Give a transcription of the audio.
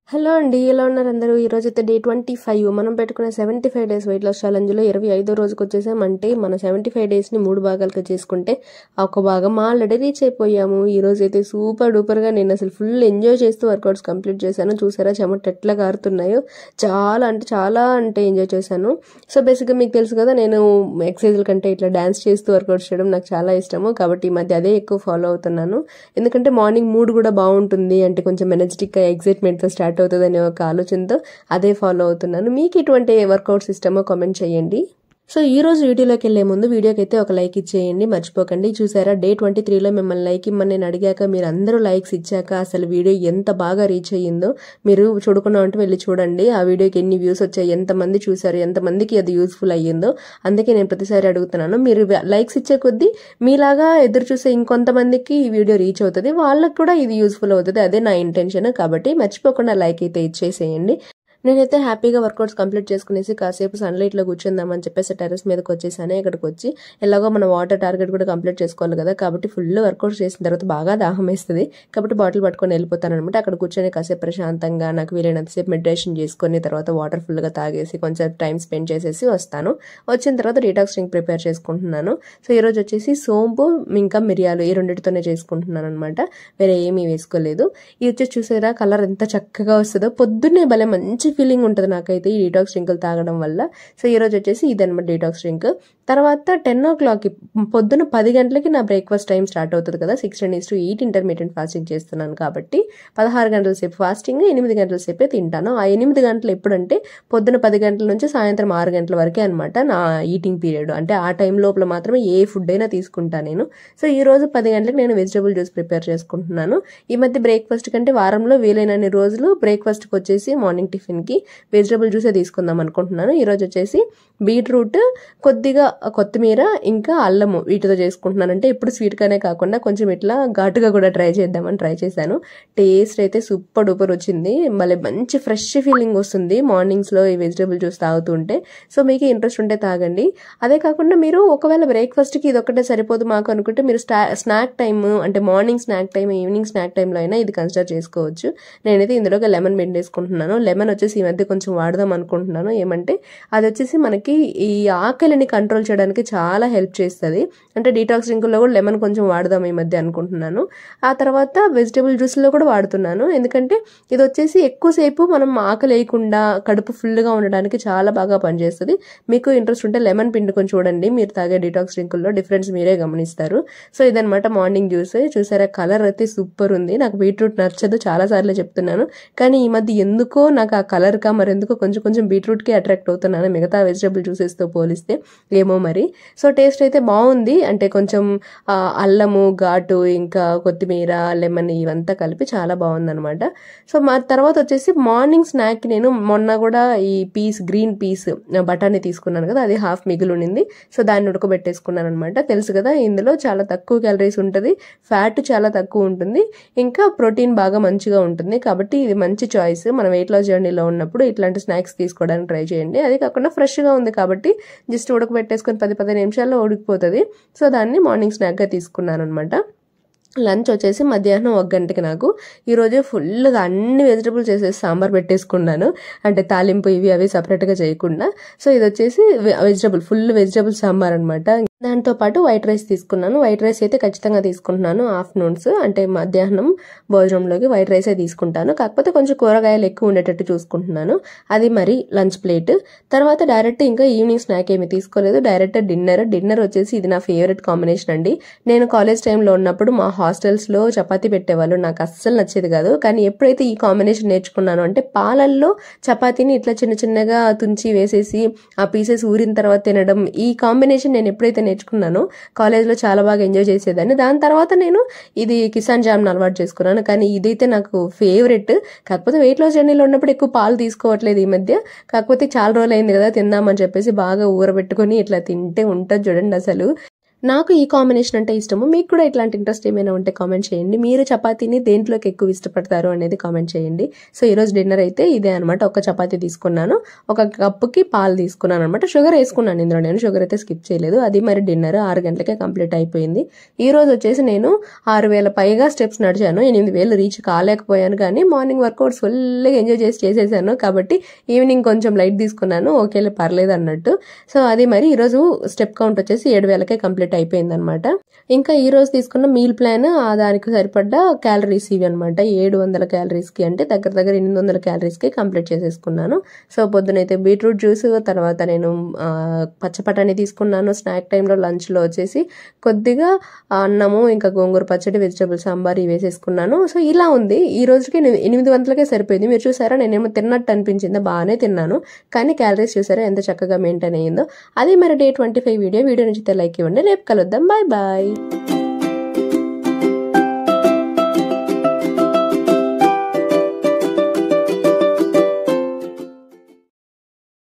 Hello అండి, ఎలా ఉన్నారు అందరూ? ఈరోజైతే డే 25 మనం పెట్టుకునే 75 డేస్ వెయిట్ లాస్ ఛాలెంజ్లో 25వ రోజుకి వచ్చేసామంటే మన 75 డేస్ని 3 భాగాలుగా చేసుకుంటే ఒక భాగం ఆల్రెడీ రీచ్ అయిపోయాము. ఈరోజు అయితే సూపర్ డూపర్గా నేను అసలు ఫుల్ ఎంజాయ్ చేస్తూ వర్కౌట్స్ కంప్లీట్ చేశాను. చూసారా చెమట ఎట్లా కారుతున్నాయో, చాలా అంటే ఎంజాయ్ చేశాను. సో బేసిక్గా మీకు తెలుసు కదా, నేను ఎక్సర్సైజుల కంటే ఇట్లా డ్యాన్స్ చేస్తూ వర్కౌట్స్ చేయడం నాకు చాలా ఇష్టము. కాబట్టి ఈ మధ్య అదే ఎక్కువ ఫాలో అవుతున్నాను. ఎందుకంటే మార్నింగ్ మూడ్ కూడా బాగుంటుంది, అంటే కొంచెం ఎనర్జెటిక్గా ఎగ్జైట్మెంట్తో స్టార్ట్ అవుతుందనే ఒక ఆలోచనతో అదే ఫాలో అవుతున్నాను. మీకు ఇటువంటి వర్కౌట్ సిస్టమో కామెంట్ చేయండి. సో ఈ రోజు వీడియోలోకి వెళ్లే ముందు వీడియోకి అయితే ఒక లైక్ ఇచ్చేయండి, మర్చిపోకండి. చూసారా, డే 23లో మిమ్మల్ని లైక్ ఇమ్మని నేను అడిగాక మీరు అందరూ లైక్స్ ఇచ్చాక అసలు వీడియో ఎంత బాగా రీచ్ అయ్యిందో మీరు చూడకుండా ఉంటే వెళ్ళి చూడండి. ఆ వీడియోకి ఎన్ని వ్యూస్ వచ్చాయి, ఎంతమంది చూసారు, ఎంతమందికి అది యూస్ఫుల్ అయ్యిందో. అందుకే నేను ప్రతిసారి అడుగుతున్నాను. మీరు లైక్స్ ఇచ్చే కొద్దీ మీలాగా ఎదురు చూసే ఇంకొంతమందికి ఈ వీడియో రీచ్ అవుతుంది, వాళ్ళకి కూడా ఇది యూస్ఫుల్ అవుతుంది. అదే నా ఇంటెన్షన్. కాబట్టి మర్చిపోకుండా లైక్ అయితే ఇచ్చేసేయండి. నేనైతే హ్యాపీగా వర్కౌట్స్ కంప్లీట్ చేసుకునేసి కాసేపు సన్లైట్లో కూర్చుందామని చెప్పేసి టెర్రస్ మీదకి వచ్చేసాను. ఇక్కడికి వచ్చి ఎలాగో మన వాటర్ టార్గెట్ కూడా కంప్లీట్ చేసుకోవాలి కదా, కాబట్టి ఫుల్ వర్కౌట్స్ చేసిన తర్వాత బాగా దాహం వేస్తుంది. కాబట్టి బాటిల్ పట్టుకొని వెళ్ళిపోతాను అనమాట. అక్కడ కూర్చొని కాసేపు ప్రశాంతంగా నాకు వీలైనంతసేపు మెడిటేషన్ చేసుకుని తర్వాత వాటర్ ఫుల్గా తాగేసి కొంచెం టైం స్పెండ్ చేసేసి వస్తాను. వచ్చిన తర్వాత డీటాక్స్ డ్రింక్ ప్రిపేర్ చేసుకుంటున్నాను. సో ఈరోజు వచ్చేసి సోంపు ఇంకా మిరియాలు ఈ రెండింటితోనే చేసుకుంటున్నాను అనమాట. వేరే ఏమీ వేసుకోలేదు. ఇది వచ్చేసి చూసారా కలర్ ఎంత చక్కగా వస్తుందో, పొద్దున్నే భలే మంచి ఫీలింగ్ ఉంటుంది నాకైతే ఈ డీటాక్స్ డ్రింకులు తాగడం వల్ల. సో ఈరోజు వచ్చేసి ఇదనమాట డీటాక్స్ డ్రింక్. తర్వాత 10 o'clock పొద్దున 10 గంటలకి నా బ్రేక్ఫాస్ట్ టైం స్టార్ట్ అవుతుంది కదా. 16:8 ఇంటర్మీడియట్ ఫాస్టింగ్ చేస్తున్నాను కాబట్టి 16 గంటల సేపు ఫాస్టింగ్, 8 గంటల సేపే తింటాను. ఆ 8 గంటలు ఎప్పుడంటే పొద్దున 10 గంటల నుంచి సాయంత్రం 6 గంటల వరకే అనమాట నా ఈటింగ్ పీరియడ్. అంటే ఆ టైం లోపల మాత్రమే ఏ ఫుడ్ అయినా తీసుకుంటాను నేను. సో ఈ రోజు 10 గంటలకు నేను వెజిటబుల్ జ్యూస్ ప్రిపేర్ చేసుకుంటున్నాను. ఈ మధ్య బ్రేక్ఫాస్ట్ కంటే వారంలో వీలైనన్ని రోజులు బ్రేక్ఫాస్ట్కి వచ్చేసి మార్నింగ్ టిఫిన్కి వెజిటబుల్ జ్యూసే తీసుకుందాం అనుకుంటున్నాను. ఈరోజు వచ్చేసి బీట్రూట్, కొద్దిగా కొత్తిమీర ఇంకా అల్లము వీటితో చేసుకుంటున్నాను. అంటే ఇప్పుడు స్వీట్గానే కాకుండా కొంచెం ఇట్లా ఘాటుగా కూడా ట్రై చేద్దామని ట్రై చేశాను. టేస్ట్ అయితే సూపర్ డూపర్ వచ్చింది. మళ్ళీ మంచి ఫ్రెష్ ఫీలింగ్ వస్తుంది మార్నింగ్స్లో ఈ వెజిటబుల్ జ్యూస్ తాగుతుంటే. సో మీకు ఇంట్రెస్ట్ ఉంటే తాగండి. అదే కాకుండా మీరు ఒకవేళ బ్రేక్ఫాస్ట్కి ఇది ఒక్కటే సరిపోదు మాకు అనుకుంటే మీరు స్నాక్ టైమ్, అంటే morning snack time, evening snack టైంలో అయినా ఇది కన్సిడర్ చేసుకోవచ్చు. నేనైతే ఇందులోకి లెమన్ పిండి వేసుకుంటున్నాను. లెమన్ వచ్చేసి ఈ మధ్య కొంచెం వాడదాం అనుకుంటున్నాను. ఏమంటే అది వచ్చేసి మనకి ఈ ఆకలిని కంట్రోల్ చేయడానికి చాలా హెల్ప్ చేస్తుంది. అంటే డీటాక్స్ డ్రింకుల్లో కూడా లెమన్ కొంచెం వాడదాం ఈ మధ్య అనుకుంటున్నాను. ఆ తర్వాత వెజిటబుల్ జ్యూస్లో కూడా వాడుతున్నాను. ఎందుకంటే ఇది వచ్చేసి ఎక్కువసేపు మనం ఆకలి వేయకుండా కడుపు ఫుల్గా ఉండడానికి చాలా బాగా పనిచేస్తుంది. మీకు ఇంట్రెస్ట్ ఉంటే లెమన్ పిండుకొని చూడండి, మీరు తాగే డీటాక్స్ డ్రింకుల్లో డిఫరెన్స్ మీరే గమనిస్తారు. సో ఇదనమాట మార్నింగ్ జ్యూస్. చూసారా కలర్ అయితే సూపర్ ఉంది. నాకు బీట్రూట్ నచ్చదు, చాలాసార్లు చెప్తున్నాను. కానీ ఈ మధ్య ఎందుకో నాకు ఆ కలర్ కా మరెందుకో కొంచెం బీట్రూట్కి అట్రాక్ట్ అవుతున్నాను మిగతా వెజిటబుల్ జ్యూసెస్తో పోలిస్తే, ఏమో మరి. సో టేస్ట్ అయితే బాగుంది. అంటే కొంచెం అల్లము, ఘాటు, ఇంకా కొత్తిమీర, లెమన్ ఇవంతా కలిపి చాలా బాగుందనమాట. సో మా తర్వాత వచ్చేసి మార్నింగ్ స్నాక్కి నేను మొన్న కూడా ఈ గ్రీన్ పీస్ బఠానీ తీసుకున్నాను కదా, అది హాఫ్ మిగిలి ఉండింది. సో దాన్ని ఉడకబెట్టేసుకున్నాను అనమాట. తెలుసు కదా ఇందులో చాలా తక్కువ క్యాలరీస్ ఉంటుంది, ఫ్యాట్ చాలా తక్కువ ఉంటుంది, ఇంకా ప్రోటీన్ బాగా మంచిగా ఉంటుంది. కాబట్టి ఇది మంచి చాయిస్. మనం వెయిట్ లాస్ జర్నీలో ఉన్నప్పుడు ఇట్లాంటి స్నాక్స్ తీసుకోవడానికి ట్రై చేయండి. అది కాకుండా ఫ్రెష్గా ఉంది కాబట్టి జస్ట్ ఉడకబెట్టేసుకొని 10-15 నిమిషాల్లో ఉడికిపోతుంది. సో దాన్ని మార్నింగ్ స్నాక్గా తీసుకున్నాను అనమాట. లంచ్ వచ్చేసి మధ్యాహ్నం 1 గంటకి నాకు ఈరోజు ఫుల్గా అన్ని వెజిటబుల్స్ చేసేసి సాంబార్ పెట్టేసుకున్నాను. అంటే తాలింపు ఇవి అవి సపరేట్గా చేయకుండా. సో ఇది వచ్చేసి ఫుల్ వెజిటబుల్ సాంబార్ అనమాట. దాంతో పాటు వైట్ రైస్ తీసుకున్నాను. వైట్ రైస్ అయితే ఖచ్చితంగా తీసుకుంటున్నాను ఆఫ్టర్నూన్స్, అంటే మధ్యాహ్నం భోజనంలోకి వైట్ రైసే తీసుకుంటాను. కాకపోతే కొంచెం కూరగాయలు ఎక్కువ ఉండేటట్టు చూసుకుంటున్నాను. అది మరి లంచ్ ప్లేట్. తర్వాత డైరెక్ట్ ఇంకా ఈవినింగ్ స్నాక్ ఏమి తీసుకోలేదు, డైరెక్ట్ డిన్నర్ వచ్చేసి ఇది నా ఫేవరెట్ కాంబినేషన్ అండి. నేను కాలేజ్ టైంలో ఉన్నప్పుడు మా హాస్టల్స్లో చపాతీ పెట్టేవాళ్ళు, నాకు అస్సలు నచ్చేది కాదు. కానీ ఎప్పుడైతే ఈ కాంబినేషన్ నేర్చుకున్నాను అంటే పాలల్లో చపాతీని ఇట్లా చిన్నగా తుంచి వేసేసి ఆ పీసెస్ ఊరిన తర్వాత తినడం, ఈ కాంబినేషన్ నేను ఎప్పుడైతే నేర్చుకున్నాను కాలేజ్లో చాలా బాగా ఎంజాయ్ చేసేదాన్ని. దాని తర్వాత నేను ఇది కిసాన్ జామ్ని అలవాటు చేసుకున్నాను. కానీ ఇదైతే నాకు ఫేవరెట్. కాకపోతే వెయిట్ లాస్ జర్నీలో ఉన్నప్పుడు ఎక్కువ పాలు తీసుకోవట్లేదు ఈ మధ్య. కాకపోతే చాలా రోజులు అయింది కదా తిందామని చెప్పేసి బాగా ఊరబెట్టుకొని ఇట్లా తింటే ఉంటుంది చూడండి అసలు. నాకు ఈ కాంబినేషన్ అంటే ఇష్టము. మీకు కూడా ఇట్లాంటి ఇంట్రెస్ట్ ఏమైనా ఉంటే కామెంట్ చేయండి. మీరు చపాతీని దేంట్లోకి ఎక్కువ ఇష్టపడతారు అనేది కామెంట్ చేయండి. సో ఈరోజు డిన్నర్ అయితే ఇదే అనమాట. ఒక చపాతీ తీసుకున్నాను, ఒక కప్పుకి పాలు తీసుకున్నాను అనమాట. షుగర్ వేసుకున్నాను ఇందులో, నేను షుగర్ అయితే స్కిప్ చేయలేదు. అది మరి డిన్నర్ 6 గంటలకే కంప్లీట్ అయిపోయింది. ఈ రోజు వచ్చేసి నేను 6,000 పైగా స్టెప్స్ నడిచాను. 8,000 రీచ్ కాలేకపోయాను, కానీ మార్నింగ్ వర్కౌట్స్ ఫుల్గా ఎంజాయ్ చేసేసాను కాబట్టి ఈవినింగ్ కొంచెం లైట్ తీసుకున్నాను. ఓకేలే పర్లేదు అన్నట్టు. సో అది మరి ఈరోజు స్టెప్ కౌంట్ వచ్చేసి 7,000కే కంప్లీట్ అయిపోయింది అనమాట. ఇంకా ఈ రోజు తీసుకున్న మీల్ ప్లాన్ దానికి సరిపడ్డ క్యాలరీస్ ఇవి అనమాట. 700 క్యాలరీస్కి అంటే దగ్గర 800 క్యాలరీస్కి కంప్లీట్ చేసేసుకున్నాను. సో పొద్దునైతే బీట్రూట్ జ్యూస్, తర్వాత నేను పచ్చపటాని తీసుకున్నాను. స్నాక్ టైంలో లంచ్లో వచ్చేసి కొద్దిగా అన్నము, ఇంకా గోంగూర పచ్చడి, వెజిటబుల్ సాంబార్ ఇవి వేసేసుకున్నాను. సో ఇలా ఉంది. ఈ రోజుకి 8 గంటలకే సరిపోయింది. మీరు చూసారా, నేనేమో తిన్నట్టు అనిపించింది, బాగానే తిన్నాను, కానీ క్యాలరీస్ చూసారా ఎంత చక్కగా మెయింటైన్ అయ్యిందో. అది మరి డే 25 వీడియో నచ్చితే లైక్ ఇవ్వండి. రేపు కలుద్దాం. Bye bye.